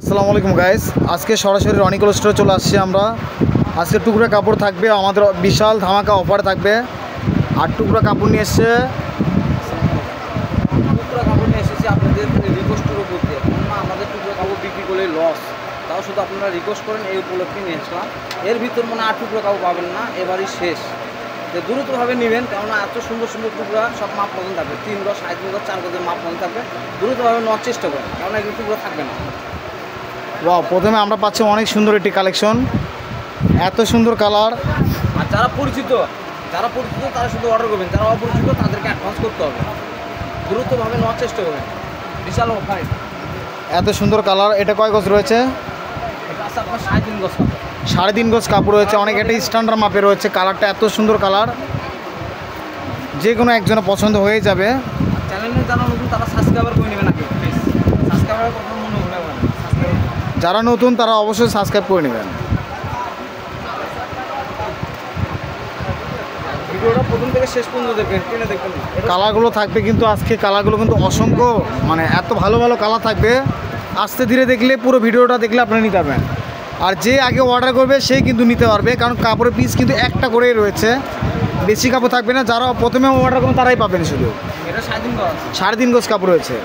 আসসালামু আলাইকুম গাইস, আজকে সরাসরি রনিকল স্টোরে চলে আসছি আমরা। আজকে টুকরা কাপড় থাকবে, আমাদের বিশাল ধামাকা অফার থাকবে। আর টুকরা কাপড় নিয়ে এসছে, টুকরা কাপড় নিয়ে এসেছি আপনাদের রিকোয়েস্টের উপর দিয়ে। কেননা আমাদের টুকরা কাপড় বিক্রি করলে লস, তাও শুধু আপনারা রিকোয়েস্ট করেন, এই উপলক্ষে নিয়ে এসলাম। এর ভিতর আর টুকরা কাপড় পাবেন না, এবারই শেষ। যে দ্রুতভাবে নেবেন, কেননা এত সুন্দর সুন্দর টুকরা সব মাপ মতন থাকবে, 3 গজ 5 গজ 4 গজের মাপ মতন থাকবে। দ্রুতভাবে নেওয়ার চেষ্টা করেন, কেননা এগুলো টুকরা থাকবে না। ওয়াও, প্রথমে আমরা পাচ্ছি অনেক সুন্দর একটি কালেকশন, এত সুন্দর কালার। আর যারা পরিচিত তারা শুধু অর্ডার করবেন, যারা অপরিচিত তাদেরকে অ্যাডভান্স করতে হবে। দ্রুতভাবে নেওয়ার চেষ্টা করবেন, বিশাল অফার। এত সুন্দর কালার। এটা কয় গজ রয়েছে? এটা আছে আপনার 3.5 গজ কাপড়। 3.5 গজ কাপড় রয়েছে, অনেক একটা স্ট্যান্ডার্ড মাপে রয়েছে। কালারটা এত সুন্দর কালার, যে কোনো একজনের পছন্দ হয়ে যাবে। চ্যানেলে যারা নতুন তারা সাবস্ক্রাইবার করে নেবেন আগে, প্লিজ। সাবস্ক্রাইবারের কথা মনে হলে যারা নতুন তারা অবশ্যই সাবস্ক্রাইব করে নেবেন। ভিডিওটা প্রথম থেকে শেষ পর্যন্ত দেখবেন, টেনে দেখবেন। কালারগুলো থাকবে কিন্তু আজকে কালারগুলো কিন্তু অসংখ্য, মানে এত ভালো ভালো কালার থাকবে। আস্তে ধীরে দেখলে, পুরো ভিডিওটা দেখলে আপনি নিতে পারবেন। আর যে আগে অর্ডার করবে সে কিন্তু নিতে পারবে, কারণ কাপড়ের পিস কিন্তু একটা করেই রয়েছে, বেশি কাপড় থাকবে না। যারা প্রথমে অর্ডার করবেন তারাই পাবেন শুধু। এটা 3.5 গজ। 3.5 গজ কাপড় রয়েছে।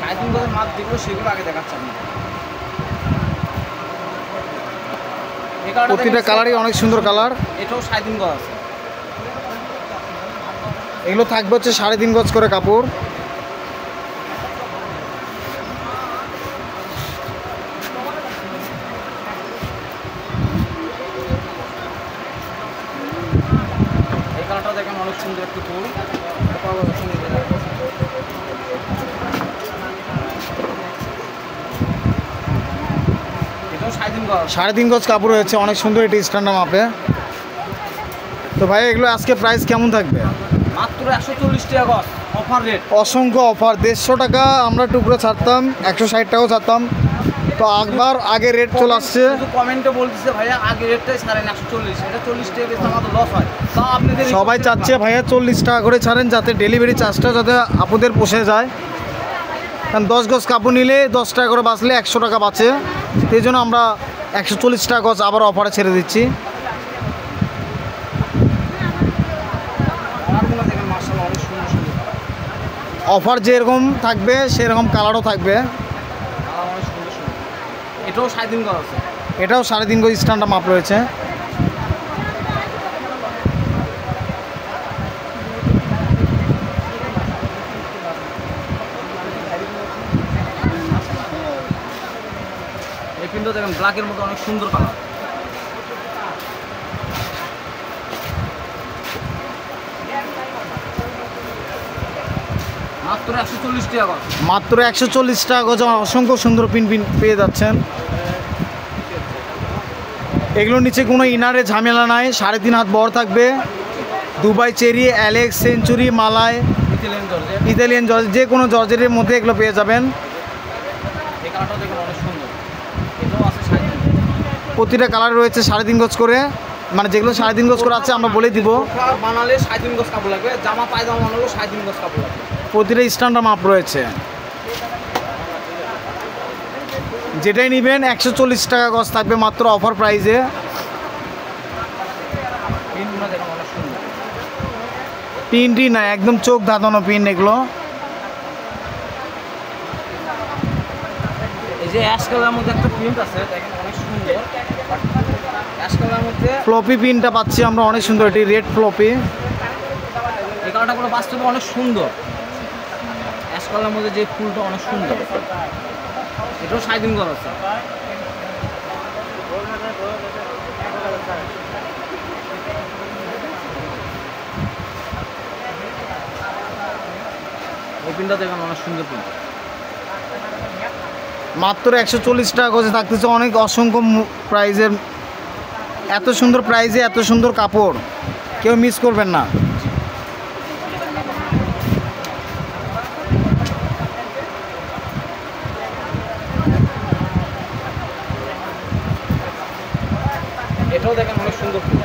3.5 গজের মাপ যেগুলো সেগুলো আগে দেখাচ্ছি আমি। প্রতিটা কালারই অনেক সুন্দর কালার। এটাও 3.5 গজ আছে। এগুলো থাকবে হচ্ছে 3.5 গজ করে কাপড়। এই কালারটা দেখেন, অনেক সুন্দর একটু ফুল। এটাও 3.5 গজ। 3.5 গজ কাপড় রয়েছে, অনেক সুন্দর এটি স্ট্যান্ডার্ড মাপে। তো ভাই, এগুলো আজকে প্রাইস কেমন থাকবে? মাত্র 140 টাকা গজ, অফার রেট। অসংখ্য অফার। 150 টাকা আমরা টুকরো ছাড়তাম, 160 টাকাও ছাড়তাম, তো একবার আগে রেট চলে আসছে। কমেন্টে বলতেছে ভাইয়া আগে রেটটাই ছাড়েন 140, এটা 40 টাকা বেশি আমাদের লস হয়। তা আপনাদের সবাই চাচ্ছে ভাইয়া 40 টাকা করে ছাড়েন, যাতে ডেলিভারি চার্জটা যাতে আপনাদের পোষে যায়। কারণ 10 গজ কাপড় নিলে 10 টাকা করে বাঁচলে 100 টাকা বাঁচে। সেই জন্য আমরা 140 টাকা গজ আবার অফারে ছেড়ে দিচ্ছি। অফার যেরকম থাকবে সেরকম কালারও থাকবে। এটাও 3.5 গজ আছে। এটাও 3.5 গজ স্ট্যান্ডার্ড মাপ রয়েছে। এই প্রিন্টটা দেখেন, ব্ল্যাকের মধ্যে অনেক সুন্দর কালার। মাত্র 140 টাকা গজ। মাত্র 140 টাকা গজ অসংখ্য সুন্দর প্রিন্ট পেয়ে যাচ্ছেন। এগুলোর নিচে কোনো ইনারে ঝামেলা নাই, 3.5 হাত বড় থাকবে। দুবাই চেরি, অ্যালেক্স, সেঞ্চুরি, মালায়, ইতালিয়ান জর্জ, যে কোনো জর্জেটের মধ্যে এগুলো পেয়ে যাবেন। এই কালারটা দেখেন, অনেক সুন্দর। এটাও আছে 3.5। প্রতিটা কালার রয়েছে 3.5 গজ করে, মানে যেগুলো 3.5 গজ করে আছে আমরা বলে দিব। বানালে 3.5 গজ কাপড় লাগবে, জামা পায়জামা বানালেও 3.5 গজ কাপড় লাগবে। প্রতিটা স্ট্যান্ডার্ড মাপ রয়েছে। যেটাই নেবেন 140 টাকা গজ থাকবে মাত্র অফার প্রাইসে। প্রিন্টগুলো দেখেন, অনেক সুন্দর। প্রিন্টই না, একদম চোখ ধাঁধানো প্রিন্ট এগুলো। এই যে অ্যাশ কালারের মধ্যে একটা প্রিন্ট আছে, দেখেন অনেক সুন্দর। অ্যাশ কালারের মধ্যে ফ্লপি প্রিন্টটা পাচ্ছি আমরা, অনেক সুন্দর। এটি রেড ফ্লপি। এই কালারটা পুরো বাস্তবে অনেক সুন্দর। অ্যাশ কালারের মধ্যে যে ফুলটা অনেক সুন্দর। এটাও 3.5 গজ আছে। এই প্রিন্টটা দেখেন, অনেক সুন্দর প্রিন্ট। মাত্র 140 টাকা গজে থাকতেছে, অনেক অসংখ্য প্রাইজের। এত সুন্দর প্রাইজে এত সুন্দর কাপড়, কেউ মিস করবেন না। এটাও দেখেন, অনেক সুন্দর ফুল।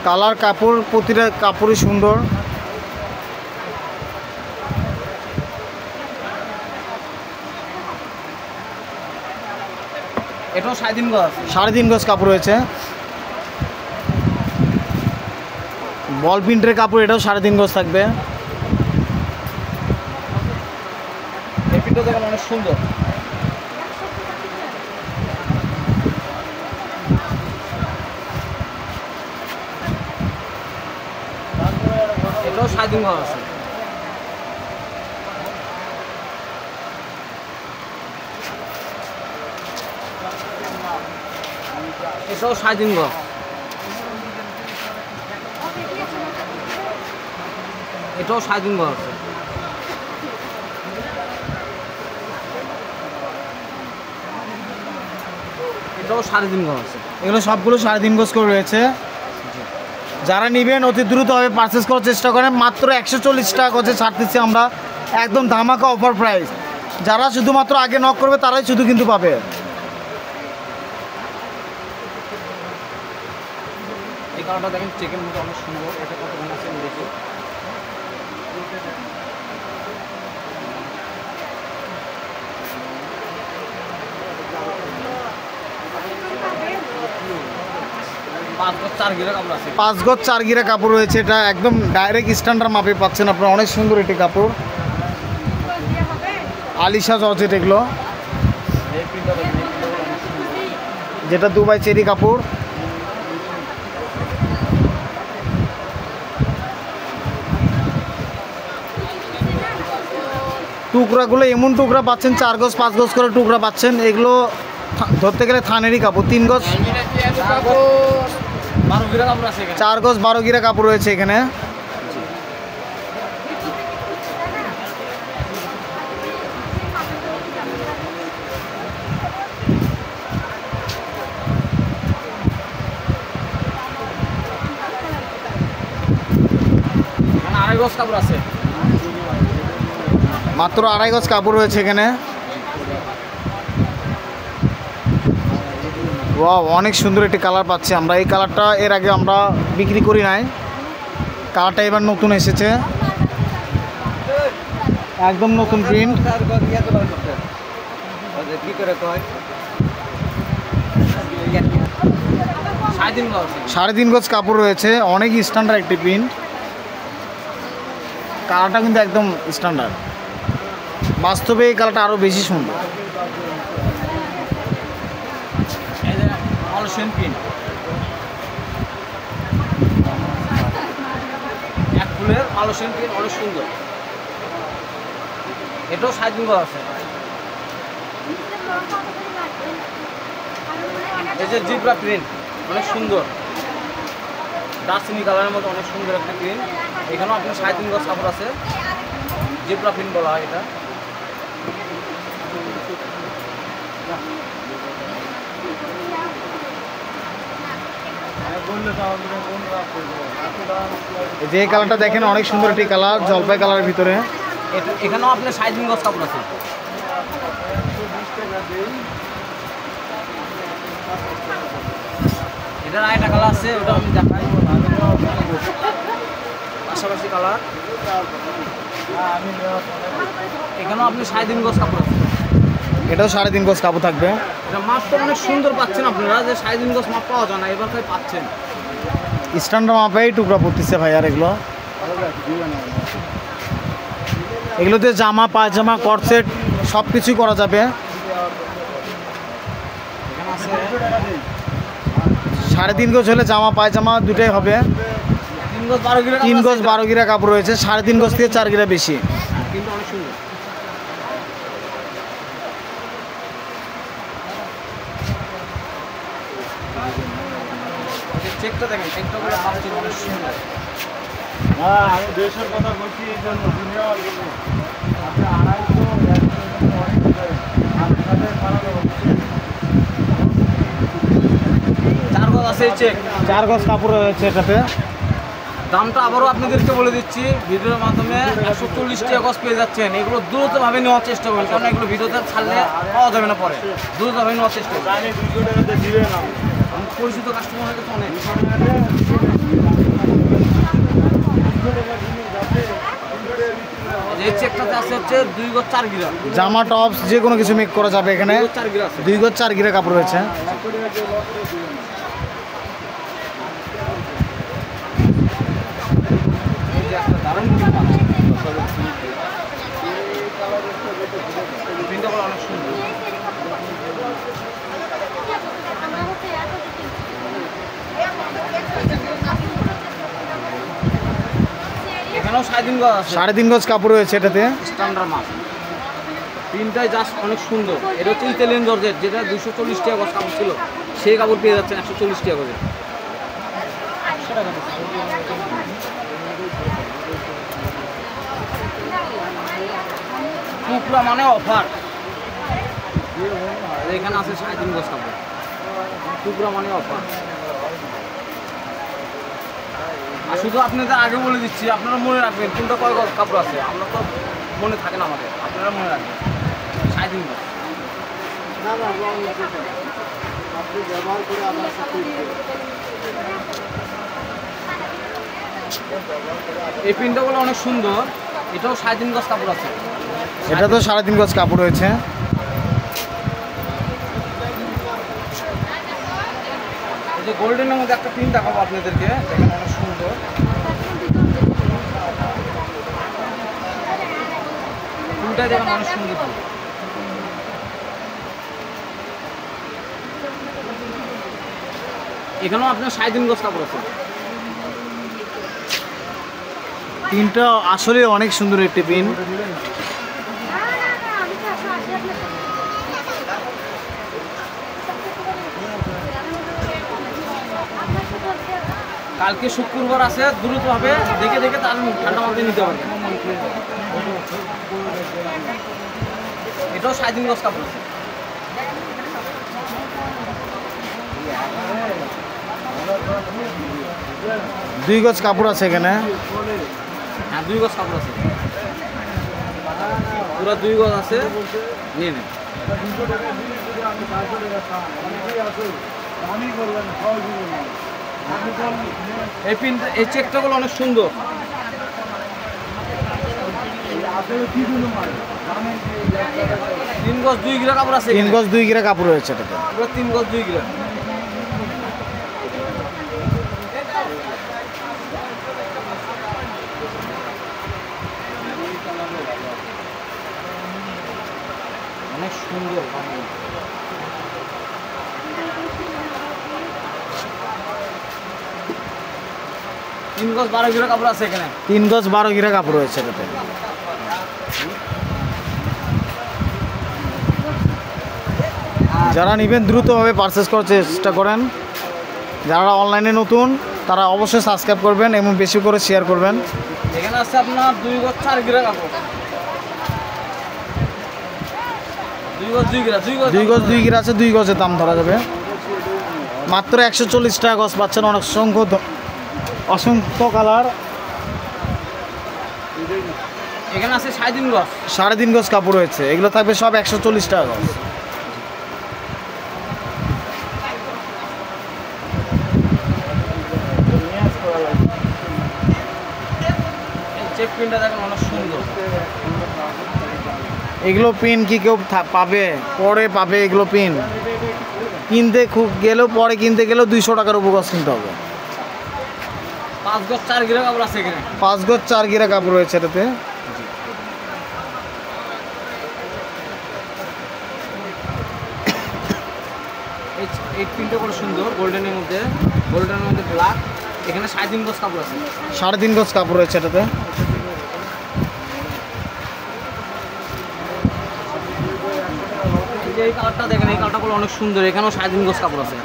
কালার, কাপড়, প্রতিটা কাপড়ই সুন্দর। এটাও 3.5 গজ আছে। 3.5 গজ কাপড় রয়েছে। বল প্রিন্টের কাপড়, এটাও 3.5 গজ থাকবে। এই প্রিন্টটা দেখেন অনেক সুন্দর। এটাও 3.5 গজ আছে। এটাও 3.5 গজ। এটাও 3.5 গজ আছে। এটাও 3.5 গজ আছে। এগুলো সবগুলো 3.5 গজ করে রয়েছে। যারা নেবেন অতি দ্রুতভাবে পারচেস করার চেষ্টা করেন। মাত্র 140 টাকা গজে ছাড় দিচ্ছি আমরা, একদম ধামাকা অফার প্রাইস। যারা শুধুমাত্র আগে নক করবে তারাই শুধু কিন্তু পাবে। এই কালারটা দেখেন চেকের মধ্যে অনেক সুন্দর। এটা কত দাম আছে দেখি। পাঁচ গজ 4 গিরা কাপড় আছে। 5 গজ 4 গিরা কাপড় রয়েছে। এটা একদম ডাইরেক্ট স্ট্যান্ডার্ড মাপে পাচ্ছেন আপনারা। অনেক সুন্দর এটি কাপড়, আলিশা জর্জেট এগুলো, এই প্রিন্টটা দেখেন, এই প্রিন্টটা অনেক সুন্দর। যেটা দুবাই চেরি কাপড়। টুকরাগুলো এমন টুকরা পাচ্ছেন, 4 গজ 5 গজ করে টুকরা পাচ্ছেন। এগুলো ধরতে গেলে থানেরই কাপড়। 3 গজ 12 গিরা কাপড় আছে এখানে। 4 গজ 12 গিরা কাপড় রয়েছে এখানে। এখানে 2.5 গজ কাপড় আছে। মাত্র 2.5 গজ কাপড় রয়েছে এখানে। ওয়াও, অনেক সুন্দর একটি কালার পাচ্ছি আমরা। এই কালারটা এর আগে আমরা বিক্রি করি নাই, কালারটা এবার নতুন এসেছে, একদম নতুন প্রিন্ট। কি করে কয় 3.5 গজ। 3.5 গজ কাপড় রয়েছে। অনেক স্ট্যান্ডার্ড একটি প্রিন্ট। কালারটা কিন্তু একদম স্ট্যান্ডার্ড। বাস্তবে এই কালারটা আরও বেশি সুন্দর। এই যে অলসেন প্রিন্ট, এক ফুলের অলসেন প্রিন্ট অনেক সুন্দর। এটাও 3.5 গজ আছে। এই যে জিব্রা প্রিন্ট অনেক সুন্দর, দার্সিনি কালারের মধ্যে অনেক সুন্দর একটা প্রিন্ট। এখানেও আপনার 3.5 গজ কাপড় আছে। জিব্রা প্রিন্ট বলা হয় এটা। এই যে এই কালারটা দেখেন, অনেক সুন্দর একটি কালার, জলপাই কালারের ভিতরে। এখানেও আপনার 3.5 গজ কাপড় আছে। এটার আরেকটা কালার আছে, ওটা আমি দেখাই। পাশাপাশি কালার। এখানেও আপনি 3.5 গজ কাপড় আছে। এটাও 3.5 গজ কাপড় থাকবে। এটা মাপটা অনেক সুন্দর পাচ্ছেন আপনারা, যে 3.5 গজ মাপ পাওয়া যায় না, এবার তাই পাচ্ছেন। স্ট্যান্ডার্ড মাপেই টুকরা পড়তেছে ভাই। আর এগুলো, এগুলোতে জামা পায়জামা কটসেট সব কিছুই করা যাবে। এখানে আছে 3.5 গজ হলে জামা পায়জামা দুটোই হবে। 3 গজ 12 গিরা 3 গজ 12 গিরা কাপড় রয়েছে। 3.5 গজ থেকে 4 গিরা বেশি। কিন্তু অনেক সুন্দর। চেকটা দেখেন, চেকটা করে পাচ্ছেন অনেক সুন্দর। হ্যাঁ, আমি দেশের কথা বলছি এই জন্য দুনিয়া আপনি 4 গজ আছে এই চেক। 4 গজ কাপড় রয়েছে এটাতে। দামটা আবারও আপনাদেরকে বলে দিচ্ছি, ভিডিওর মাধ্যমে 140 টাকা গজ পেয়ে যাচ্ছেন। এগুলো দ্রুতভাবে নেওয়ার চেষ্টা করবেন, কারণ এগুলো ভিডিওতে ছাড়লে পাওয়া যাবে না পরে। দ্রুতভাবে নেওয়ার চেষ্টা করবেন। জানি 200 টাকাতে দিবে না। পরিচিত কাস্টমার হয়ে গেছে অনেক। এই চেকটা কাছে আছে হচ্ছে 2 গজ 4 গিরা। জামা টপস যে কোনো কিছু মেক করা যাবে এখানে। 2 গজ 4 গিরা আছে। 2 গজ 4 গিরা কাপড় রয়েছে। এই যে একটা দারুণ প্রিন্ট আছে। প্রিন্টটা অনেক সুন্দর। এখানেও 3.5 গজ আছে। 3.5 গজ কাপড় রয়েছে এটাতে। স্ট্যান্ডার্ড মাল। প্রিন্টটাই জাস্ট অনেক সুন্দর। এটা হচ্ছে ইতালিয়ান জর্জেট, যেটা 240 টাকা গজ কাপড় ছিল, সেই কাপড় পেয়ে যাচ্ছেন 140 টাকা গজে। টুকরা মানে অফার। এখানে আছে 3.5 গজ কাপড়। টুকরা মানে অফার। আর শুধু আপনাদের আগে বলে দিচ্ছি, আপনারা মনে রাখবেন কোনটা কয় গজ কাপড় আছে। আমরা তো মনে থাকে না আমাদের, আপনারা মনে রাখবেন 3.5 গজ। আপনি ব্যবহার করে আমার সাথে এই প্রিন্টগুলো অনেক সুন্দর। এটাও 3.5 গজ কাপড় আছে। এটা তো 3.5 গজ কাপড় রয়েছে। এই যে গোল্ডেনের মধ্যে একটা প্রিন্ট দেখাবো আপনাদেরকে, দেখেন অনেক সুন্দর। প্রিন্টটা দেখেন অনেক সুন্দর। এখানেও আপনার 3.5 গজ কাপড় আছে। পিনটা আসলে অনেক সুন্দর একটি পিন। কালকে শুক্রবার আছে, দ্রুতভাবে দেখে দেখে তার ঠান্ডা মাথায় নিতে পারবেন। এটাও 3.5 গজ কাপড় আছে। দুই গজ কাপড় আছে এখানে। হ্যাঁ 2 গজ কাপড় আছে, পুরো 2 গজ আছে, নিয়ে নেন। এই প্রিন্ট, এই চেকটাগুলো অনেক সুন্দর। 3 গজ 2 গিরা কাপড় আছে। 3 গজ 2 গিরা কাপড় রয়েছে এটাতে। পুরো 3 গজ 2 গিরা। অনেক সুন্দর। 3 গজ 12 গিরা কাপড় আছে এখানে। 3 গজ 12 গিরা কাপড় রয়েছে এটাতে। যারা নেবেন দ্রুতভাবে পারচেস করার চেষ্টা করেন। যারা অনলাইনে নতুন তারা অবশ্যই সাবস্ক্রাইব করবেন এবং বেশি করে শেয়ার করবেন। এখানে আছে আপনার 2 গজ 4 গিরা কাপড়। 2 গজ 2 গিরা, 2 গজ 2 গজ 2 গিরা আছে। 2 গজের দাম ধরা যাবে মাত্র 140 টাকা গজ পাচ্ছেন। অনেক অসংখ্য কালার। এখানে আছে 3.5 গজ। 3.5 গজ কাপড় রয়েছে। এগুলো থাকবে সব 140 টাকা গজ। এই চেক প্রিন্টটা দেখেন অনেক সুন্দর। এগুলো পিন কি কেউ পাবে? পরে পাবে এগুলো পিন। কিনতে খুব গেলেও পরে কিনতে গেলেও 200 টাকার উপর গজ কিনতে হবে। 5 গজ 4 গিরা কাপড় আছে এখানে। 5 গজ 4 গিরা কাপড় রয়েছে এটাতে। এই প্রিন্টটা খুব সুন্দর, গোল্ডেনের মধ্যে, গোল্ডেনের মধ্যে ব্ল্যাক। এখানে 3.5 গজ কাপড় আছে। 3.5 গজ কাপড় রয়েছে এটাতে। এই যে এই কালারটা দেখেন, এই কালারটা অনেক সুন্দর। এখানেও 3.5 গজ কাপড় আছে।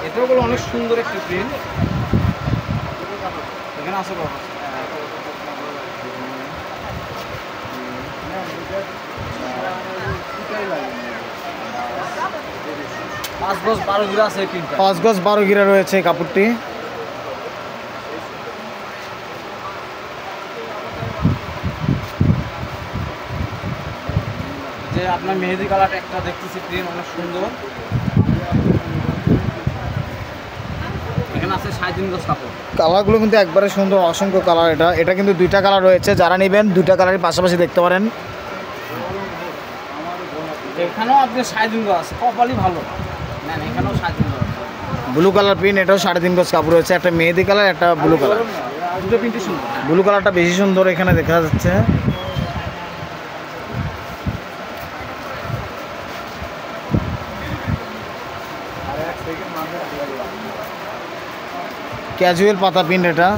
এটাও অনেক সুন্দর একটি প্রিন্ট। এখানে আছে বাবা 5 গজ 12 গিরা আছে এই প্রিন্টটা। 5 গজ 12 গিরা রয়েছে এই কাপড়টি। যে আপনার মেহেদি কালারটা একটা দেখতেছি প্রিন্ট অনেক সুন্দর। এখানে আছে 3.5 গজ কাপড়। কালারগুলো কিন্তু একবারে সুন্দর, অসংখ্য কালার। এটা কিন্তু দুইটা কালার রয়েছে, যারা নেবেন দুইটা কালারের পাশাপাশি দেখতে পারেন। এখানেও আপনি 3.5 গজ আছে, কপালই ভালো নেন, এখানেও 3.5 গজ। ব্লু কালার প্রিন্ট, এটাও 3.5 গজ কাপড় রয়েছে। একটা মেহেদি কালার, একটা ব্লু কালার। দুটো প্রিন্টই সুন্দর। ব্লু কালারটা বেশি সুন্দর এখানে দেখা যাচ্ছে। ক্যাজুয়াল পাতা প্রিন্ট, এটাও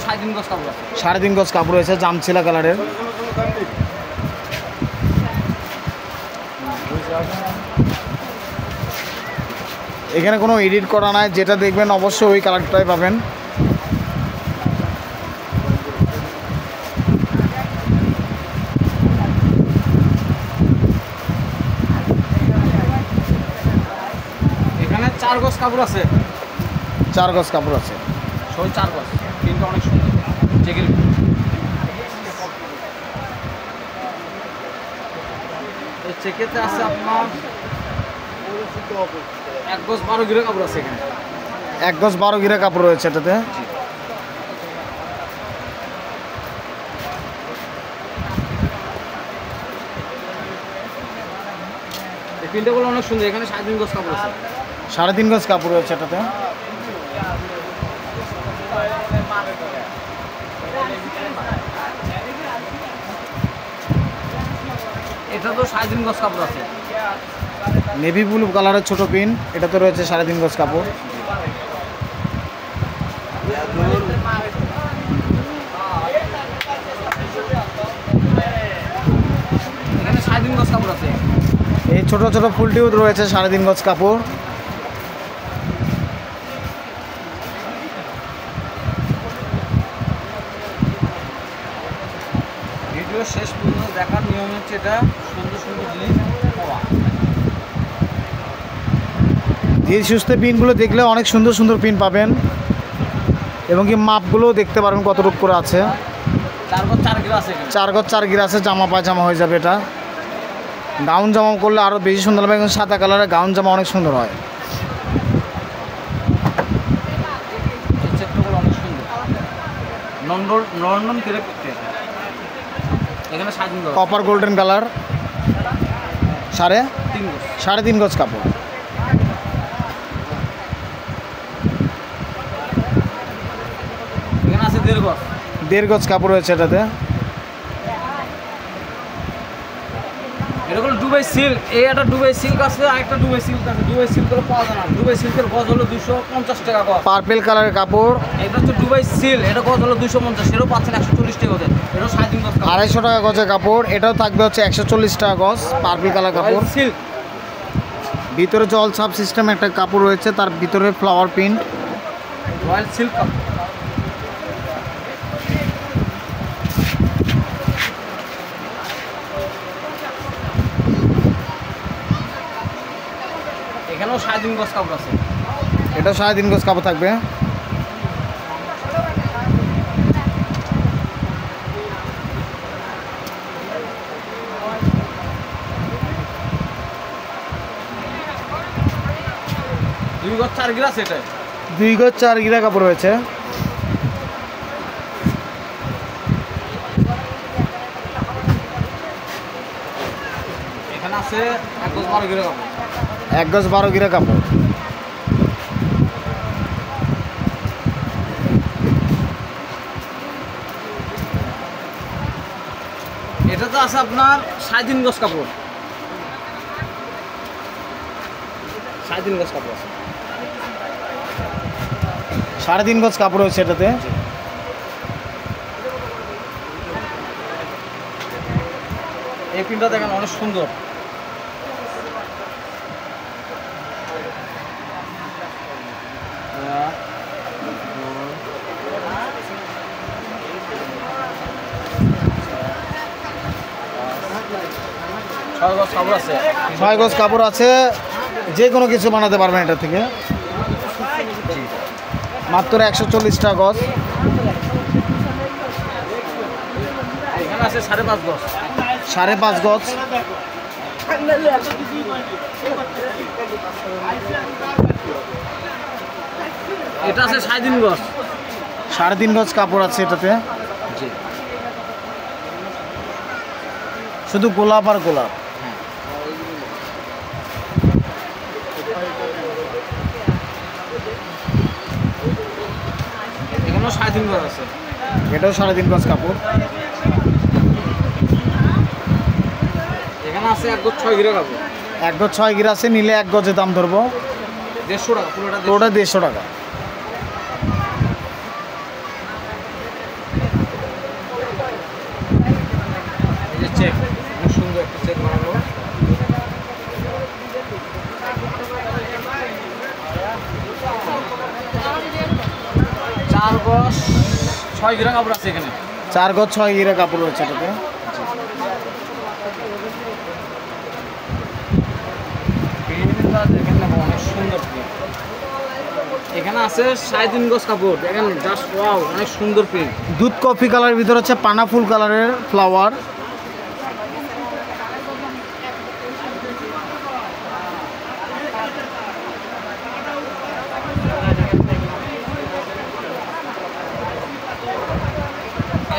3.5 গজ কাপড় আছে। 3.5 গজ কাপড় রয়েছে, জামছিলা কালারের। এখানে কোনো এডিট করা নাই, যেটা দেখবেন অবশ্যই ওই কালারটাই পাবেন। এখানে 4 গজ কাপড় আছে। 4 গজ কাপড় আছে, 4 গজ, কিন্তু অনেক সুন্দর চেকের। এই চেকেতে আছে আপনার 1 গজ 12 গিরা কাপড় আছে। এখানে 1 গজ 12 গিরা কাপড় রয়েছে এটাতে। এই প্রিন্টগুলো অনেক সুন্দর। এখানে 3.5 গজ কাপড় আছে। 3.5 গজ কাপড় রয়েছে এটাতে। এটা তো 3.5 গজ কাপড় আছে। নেভি ব্লু কালারের ছোট পিন, এটাতে রয়েছে 3.5 গজ কাপড়। এখানে 3.5 গজ কাপড় আছে। এই ছোট ছোট ফুলটিও রয়েছে 3.5 গজ কাপড়। ভিডিও শেষ পর্যন্ত দেখার নিয়ম হচ্ছে এটা সুন্দর সুন্দর জিনিস পাওয়া। ধীর সুস্থে পিনগুলো দেখলে অনেক সুন্দর সুন্দর পিন পাবেন, এবং কি মাপগুলোও দেখতে পারবেন কতটুকু করে আছে। 4 গজ 4 গিরা আছে। 4 গজ 4 গিরা আছে, জামা পায়জামা হয়ে যাবে। এটা গাউন জামা করলে আরও বেশি সুন্দর হবে, এবং সাদা কালারের গাউন জামা অনেক সুন্দর হয়। এই চেকগুলো অনেক সুন্দর, লন্ডন ক্রেপ। এখানে 3.5 গজ কপার গোল্ডেন কালার, 3.5 গজ। 3.5 গজ কাপড়। এখানে আছে 1.5 গজ। 1.5 গজ কাপড় রয়েছে এটাতে। এরকম দুবাই সিল্ক, এই একটা দুবাই সিল্ক আছে, আরেকটা দুবাই সিল্ক আছে। দুবাই সিল্কের পাওয়া যায় না। দুবাই সিল্কের গজ হলো 250 টাকা গজ। পার্পেল কালারের কাপড়, এটা হচ্ছে দুবাই সিল্ক, এটা গজ হলো 250, এটাও পাচ্ছেন 140 টাকা গজে। এটাও 3.5 গজ কাপড়। 250 টাকা গজের কাপড়। এটাও থাকবে হচ্ছে 140 টাকা গজ, পার্পেল কালার কাপড়। সিল্ক, ভিতরে জল ছাপ সিস্টেম একটা কাপড় রয়েছে, তার ভিতরে ফ্লাওয়ার প্রিন্ট। রয়্যাল সিল্ক কাপড়। এখানেও 3.5 গজ কাপড় আছে। এটাও 3.5 গজ কাপড় থাকবে। দুই গজ 4 গিরা আছে। এটা 2 গজ 4 গিরা কাপড় রয়েছে। এখানে আছে 1 গজ 12 গিরা কাপড়। 1 গজ 12 গিরা কাপড়। এটা তো আছে আপনার 3.5 গজ কাপড়। 3.5 গজ কাপড় আছে। 3.5 গজ কাপড় রয়েছে এটাতে। এই প্রিন্টটা দেখেন অনেক সুন্দর। ছয় গজ কাপড় আছে। 6 গজ কাপড় আছে, যে কোনো কিছু বানাতে পারবেন এটা থেকে। মাত্র 140 টাকা গজ। এখানে আছে 5.5 গজ। 5.5 গজ। এটা আছে 3.5 গজ। 3.5 গজ কাপড় আছে এটাতে, জি শুধু গোলাপ আর গোলাপ। এখানেও 3.5 গজ আছে। এটাও 3.5 গজ কাপড়। এখানে আছে 1 গজ 6 গিরা কাপড়। 1 গজ 6 গিরা আছে, নিলে 1 গজের দাম ধরবো 150 টাকা পুরোটা। পুরোটা 150 টাকা। এই যে চেক, খুব সুন্দর একটা চেক বানানো। 4 গজ 6 গিরা কাপড় আছে এখানে। 4 গজ 6 গিরা কাপড় রয়েছে এটাতে। প্রিন্টটা দেখেন না, অনেক সুন্দর প্রিন্ট। এখানে আছে 3.5 গজ কাপড়, দেখেন জাস্ট ওয়াও, অনেক সুন্দর প্রিন্ট। দুধ কফি কালারের ভিতর হচ্ছে পানা ফুল কালারের ফ্লাওয়ার।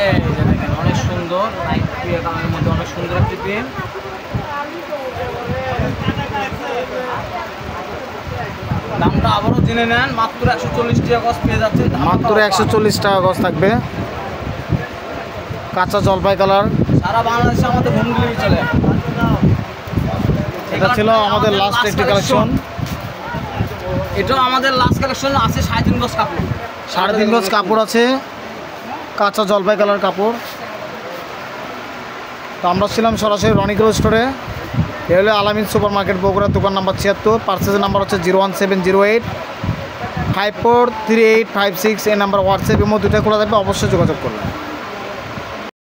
এই যে দেখেন অনেক সুন্দর লাইট পিয়া কালারের মধ্যে অনেক সুন্দর একটি প্রিন্ট। দামটা আবারও জেনে নেন, মাত্র 140 টাকা গজ পেয়ে যাচ্ছেন। মাত্র 140 টাকা গজ থাকবে। কাঁচা জলপাই কালার। সারা বাংলাদেশে আমাদের হোম ডেলিভারি চলে। এটা ছিল আমাদের লাস্ট একটি কালেকশন। এটাও আমাদের লাস্ট কালেকশন আছে 3.5 গজ কাপড়। 3.5 গজ কাপড় আছে, কাঁচা জলপাই কালার কাপড়। তো আমরা ছিলাম সরাসরি রনিকল স্টোরে। এ হলো আলামিন সুপার মার্কেট বগুড়া, দোকান নাম্বার 76। পার্সেসের নাম্বার হচ্ছে 01708 543856। এই নাম্বার হোয়াটসঅ্যাপ এবং দুটো খোলা থাকবে, অবশ্যই যোগাযোগ করবেন।